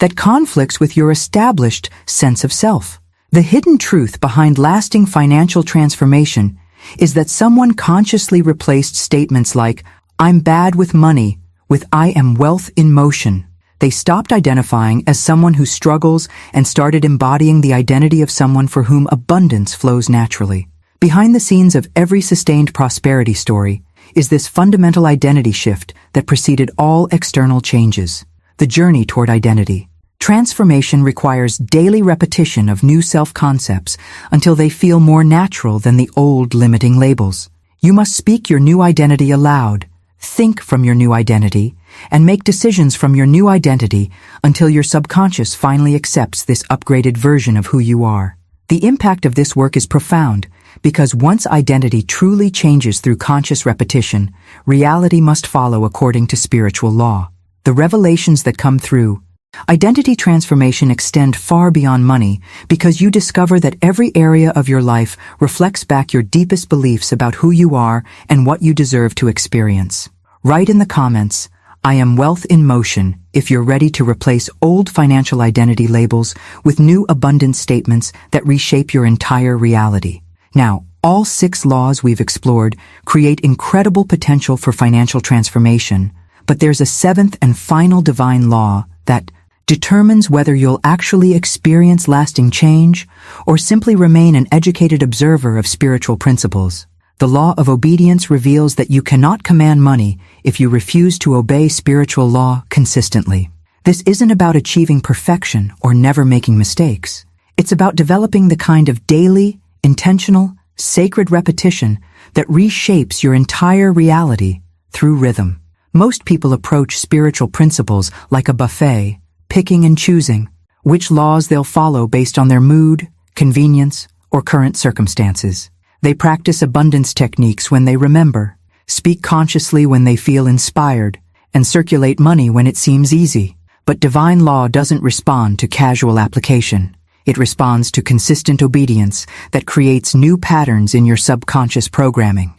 that conflicts with your established sense of self. The hidden truth behind lasting financial transformation is that someone consciously replaced statements like, "I'm bad with money," with "I am wealth in motion." They stopped identifying as someone who struggles and started embodying the identity of someone for whom abundance flows naturally. Behind the scenes of every sustained prosperity story is this fundamental identity shift that preceded all external changes. The journey toward identity. Transformation requires daily repetition of new self-concepts until they feel more natural than the old limiting labels. You must speak your new identity aloud, think from your new identity, and make decisions from your new identity until your subconscious finally accepts this upgraded version of who you are. The impact of this work is profound because once identity truly changes through conscious repetition, reality must follow according to spiritual law. The revelations that come through identity transformation extend far beyond money because you discover that every area of your life reflects back your deepest beliefs about who you are and what you deserve to experience. Write in the comments, "I am wealth in motion," if you're ready to replace old financial identity labels with new abundance statements that reshape your entire reality. Now, all 6 laws we've explored create incredible potential for financial transformation, but there's a 7th and final divine law that determines whether you'll actually experience lasting change or simply remain an educated observer of spiritual principles. The law of obedience reveals that you cannot command money if you refuse to obey spiritual law consistently. This isn't about achieving perfection or never making mistakes. It's about developing the kind of daily, intentional, sacred repetition that reshapes your entire reality through rhythm. Most people approach spiritual principles like a buffet, picking and choosing which laws they'll follow based on their mood, convenience, or current circumstances. They practice abundance techniques when they remember, speak consciously when they feel inspired, and circulate money when it seems easy. But divine law doesn't respond to casual application. It responds to consistent obedience that creates new patterns in your subconscious programming.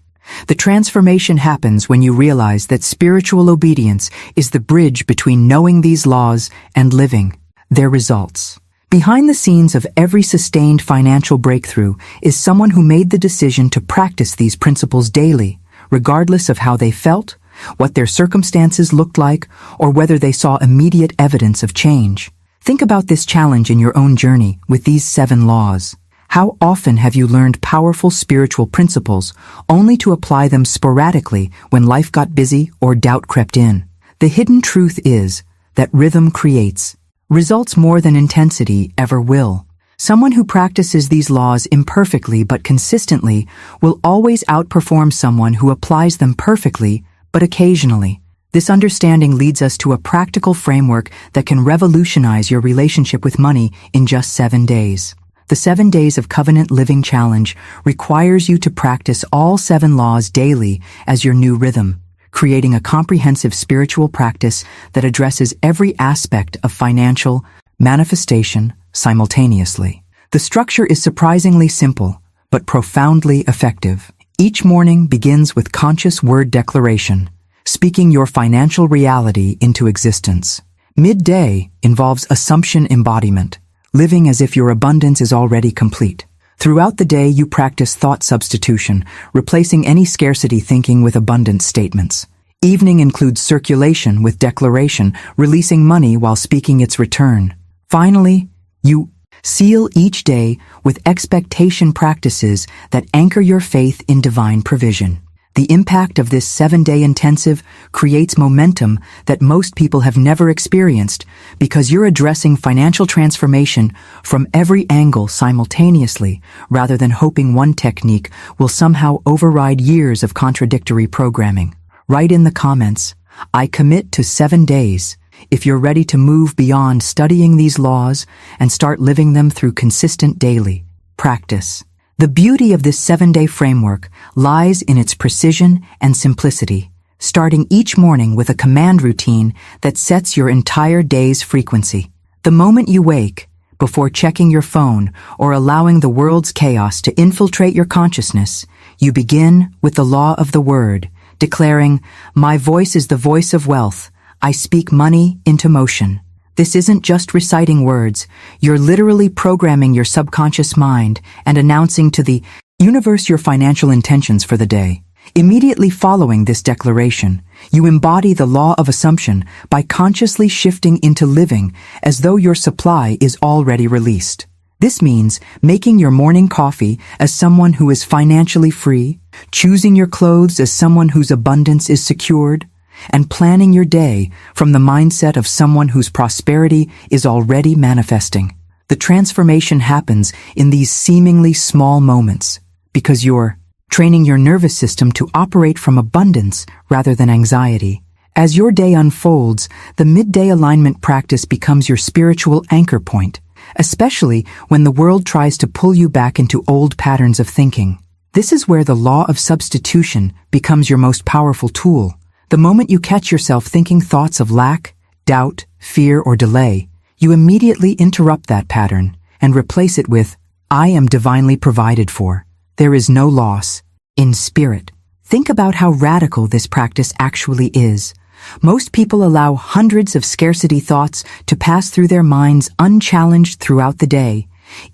The transformation happens when you realize that spiritual obedience is the bridge between knowing these laws and living their results. Behind the scenes of every sustained financial breakthrough is someone who made the decision to practice these principles daily, regardless of how they felt, what their circumstances looked like, or whether they saw immediate evidence of change. Think about this challenge in your own journey with these 7 laws. How often have you learned powerful spiritual principles only to apply them sporadically when life got busy or doubt crept in? The hidden truth is that rhythm creates results more than intensity ever will. Someone who practices these laws imperfectly but consistently will always outperform someone who applies them perfectly but occasionally. This understanding leads us to a practical framework that can revolutionize your relationship with money in just 7 days. The 7 Days of Covenant Living Challenge requires you to practice all 7 laws daily as your new rhythm, creating a comprehensive spiritual practice that addresses every aspect of financial manifestation simultaneously. The structure is surprisingly simple, but profoundly effective. Each morning begins with conscious word declaration, speaking your financial reality into existence. Midday involves assumption embodiment, living as if your abundance is already complete. Throughout the day, you practice thought substitution, replacing any scarcity thinking with abundance statements. Evening includes circulation with declaration, releasing money while speaking its return. Finally, you seal each day with expectation practices that anchor your faith in divine provision. The impact of this 7-day intensive creates momentum that most people have never experienced because you're addressing financial transformation from every angle simultaneously rather than hoping one technique will somehow override years of contradictory programming. Write in the comments, "I commit to 7 days," if you're ready to move beyond studying these laws and start living them through consistent daily practice. The beauty of this 7-day framework lies in its precision and simplicity, starting each morning with a command routine that sets your entire day's frequency. The moment you wake, before checking your phone or allowing the world's chaos to infiltrate your consciousness, you begin with the law of the word, declaring, "My voice is the voice of wealth. I speak money into motion." This isn't just reciting words. You're literally programming your subconscious mind and announcing to the universe your financial intentions for the day. Immediately following this declaration, you embody the law of assumption by consciously shifting into living as though your supply is already released. This means making your morning coffee as someone who is financially free, choosing your clothes as someone whose abundance is secured, and planning your day from the mindset of someone whose prosperity is already manifesting. The transformation happens in these seemingly small moments because you're training your nervous system to operate from abundance rather than anxiety. As your day unfolds, the midday alignment practice becomes your spiritual anchor point, especially when the world tries to pull you back into old patterns of thinking. This is where the law of substitution becomes your most powerful tool. The moment you catch yourself thinking thoughts of lack, doubt, fear, or delay, you immediately interrupt that pattern and replace it with, "I am divinely provided for. There is no loss." In spirit. Think about how radical this practice actually is. Most people allow hundreds of scarcity thoughts to pass through their minds unchallenged throughout the day,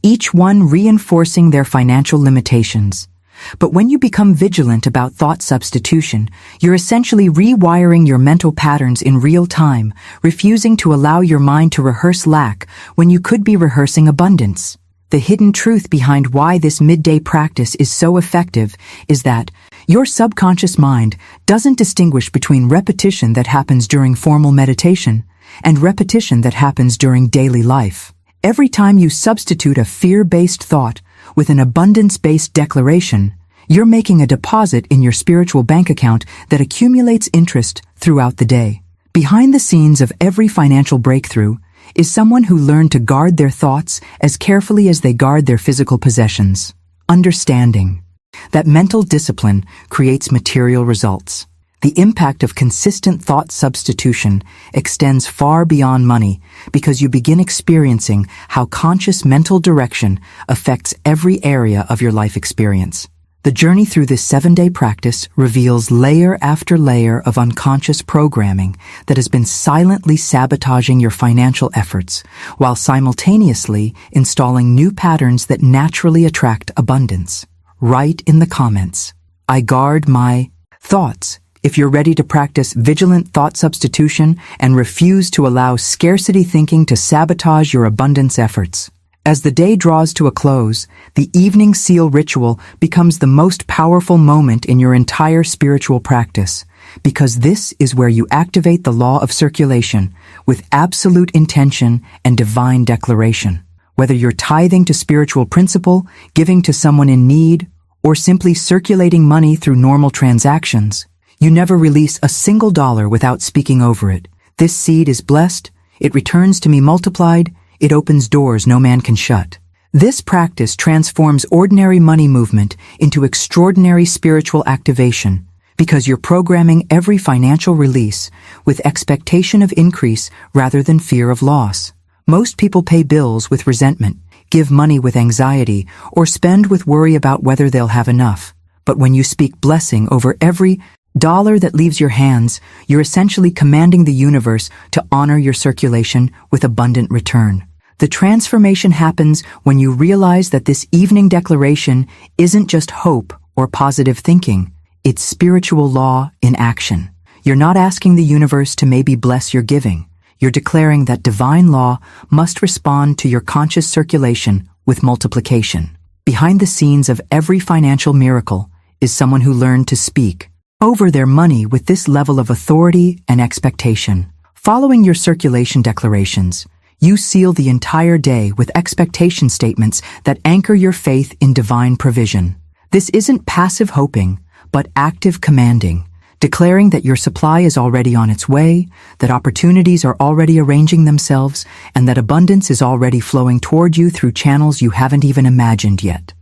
each one reinforcing their financial limitations. But when you become vigilant about thought substitution, you're essentially rewiring your mental patterns in real time, refusing to allow your mind to rehearse lack when you could be rehearsing abundance. The hidden truth behind why this midday practice is so effective is that your subconscious mind doesn't distinguish between repetition that happens during formal meditation and repetition that happens during daily life. Every time you substitute a fear-based thought with an abundance-based declaration, you're making a deposit in your spiritual bank account that accumulates interest throughout the day. Behind the scenes of every financial breakthrough is someone who learned to guard their thoughts as carefully as they guard their physical possessions. Understanding that mental discipline creates material results. The impact of consistent thought substitution extends far beyond money because you begin experiencing how conscious mental direction affects every area of your life experience. The journey through this 7-day practice reveals layer after layer of unconscious programming that has been silently sabotaging your financial efforts, while simultaneously installing new patterns that naturally attract abundance. Write in the comments, "I guard my thoughts," if you're ready to practice vigilant thought substitution and refuse to allow scarcity thinking to sabotage your abundance efforts. As the day draws to a close, the evening seal ritual becomes the most powerful moment in your entire spiritual practice, because this is where you activate the law of circulation with absolute intention and divine declaration. Whether you're tithing to spiritual principle, giving to someone in need, or simply circulating money through normal transactions, you never release a single dollar without speaking over it. This seed is blessed, it returns to me multiplied, it opens doors no man can shut. This practice transforms ordinary money movement into extraordinary spiritual activation because you're programming every financial release with expectation of increase rather than fear of loss. Most people pay bills with resentment, give money with anxiety, or spend with worry about whether they'll have enough. But when you speak blessing over every dollar that leaves your hands, you're essentially commanding the universe to honor your circulation with abundant return. The transformation happens when you realize that this evening declaration isn't just hope or positive thinking, it's spiritual law in action. You're not asking the universe to maybe bless your giving. You're declaring that divine law must respond to your conscious circulation with multiplication. Behind the scenes of every financial miracle is someone who learned to speak over their money with this level of authority and expectation. Following your circulation declarations, you seal the entire day with expectation statements that anchor your faith in divine provision. This isn't passive hoping, but active commanding, declaring that your supply is already on its way, that opportunities are already arranging themselves, and that abundance is already flowing toward you through channels you haven't even imagined yet.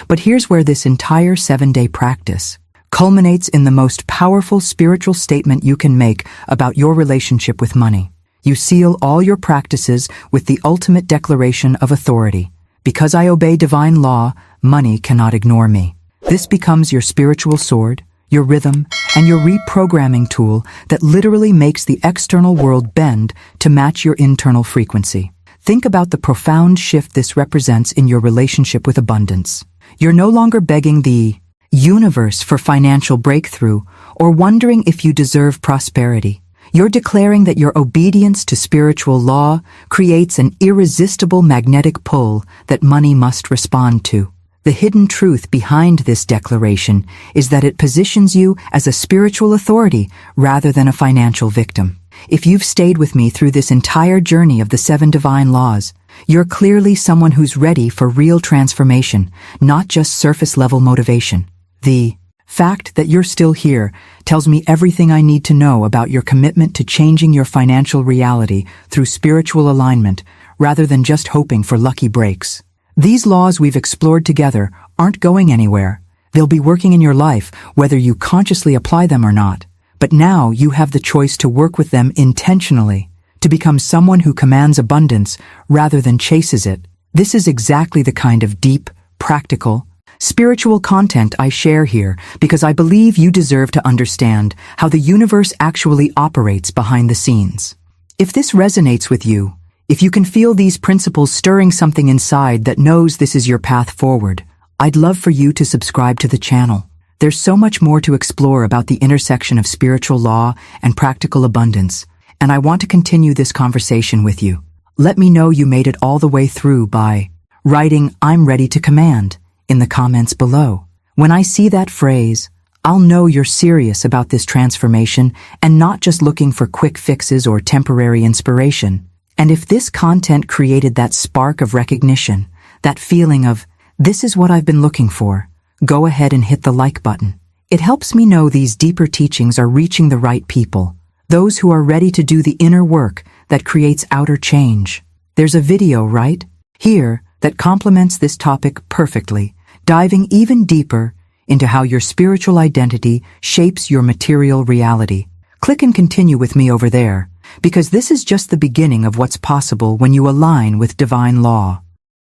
But here's where this entire 7-day practice culminates in the most powerful spiritual statement you can make about your relationship with money. You seal all your practices with the ultimate declaration of authority. Because I obey divine law, money cannot ignore me. This becomes your spiritual sword, your rhythm, and your reprogramming tool that literally makes the external world bend to match your internal frequency. Think about the profound shift this represents in your relationship with abundance. You're no longer begging the universe for financial breakthrough or wondering if you deserve prosperity. You're declaring that your obedience to spiritual law creates an irresistible magnetic pull that money must respond to. The hidden truth behind this declaration is that it positions you as a spiritual authority rather than a financial victim. If you've stayed with me through this entire journey of the 7 divine laws, you're clearly someone who's ready for real transformation, not just surface-level motivation. The fact that you're still here tells me everything I need to know about your commitment to changing your financial reality through spiritual alignment rather than just hoping for lucky breaks. These laws we've explored together aren't going anywhere. They'll be working in your life whether you consciously apply them or not. But now you have the choice to work with them intentionally, to become someone who commands abundance rather than chases it. This is exactly the kind of deep, practical, spiritual content I share here because I believe you deserve to understand how the universe actually operates behind the scenes. If this resonates with you, if you can feel these principles stirring something inside that knows this is your path forward, I'd love for you to subscribe to the channel. There's so much more to explore about the intersection of spiritual law and practical abundance, and I want to continue this conversation with you. Let me know you made it all the way through by writing "I'm ready to command" in the comments below. When I see that phrase, I'll know you're serious about this transformation and not just looking for quick fixes or temporary inspiration. And if this content created that spark of recognition, that feeling of, this is what I've been looking for, go ahead and hit the like button. It helps me know these deeper teachings are reaching the right people, those who are ready to do the inner work that creates outer change. There's a video right here that complements this topic perfectly, diving even deeper into how your spiritual identity shapes your material reality. Click and continue with me over there, because this is just the beginning of what's possible when you align with divine law.